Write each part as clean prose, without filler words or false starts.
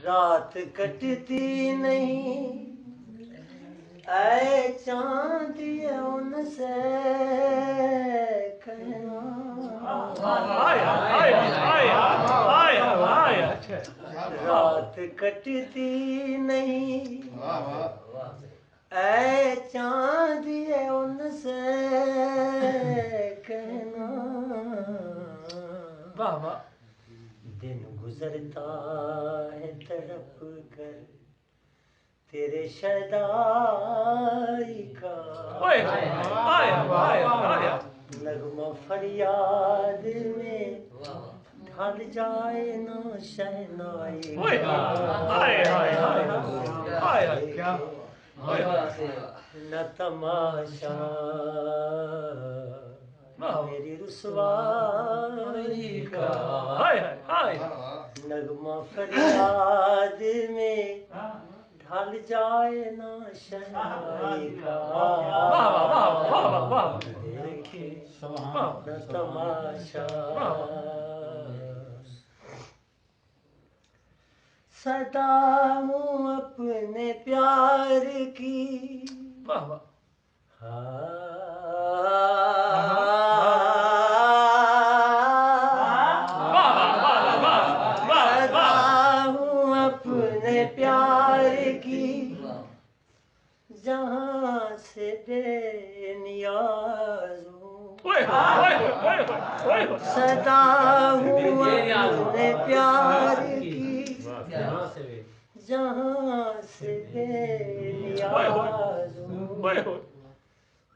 رات کٹتی نہیں اے چاند یہ ان سے کہنا رات کٹتی نہیں اے چاند یہ ان سے کہنا دن گزرتا ہے تڑپ کر تیرے شیدائی کا نغمہ فریاد میں ڈھل جائے نا شہنائی کا نہ تماشا میری رسوائی کا نغمہ فریاد میں ڈھل جائے نا شہنائی کا دیکھے نہ تماشا صدا ہوں اپنے پیار کی اپنے پیار کی جہاں سے بے نیاز ہوں صدا ہوں اپنے پیار کی جہاں سے بے نیاز ہوں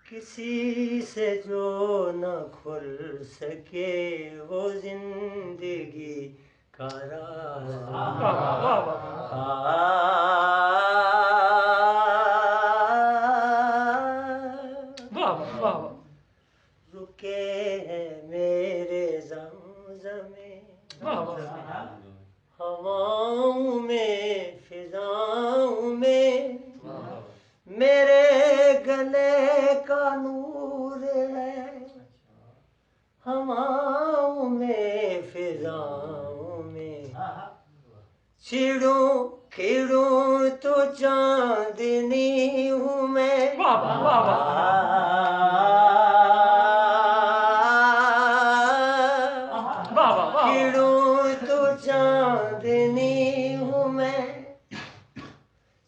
کسی سے جو نہ کھل سکے وہ زندگی کا راز رکے ہیں میرے زمزمے ہواؤں میں فضاؤں میں میرے گلے کا نور ہے ہواؤں میں فضاؤں میں چھڑوں کھڑوں تو چاندنی ہوں میں کھڑوں تو چاندنی ہوں میں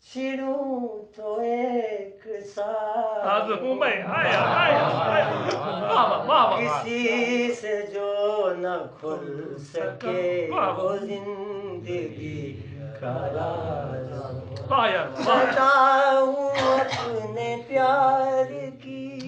چھڑوں تو ایک ساتھ کسی سے جو نہ کھل سکے وہ زندگی کا راز صدا ہوں اپنے پیار کی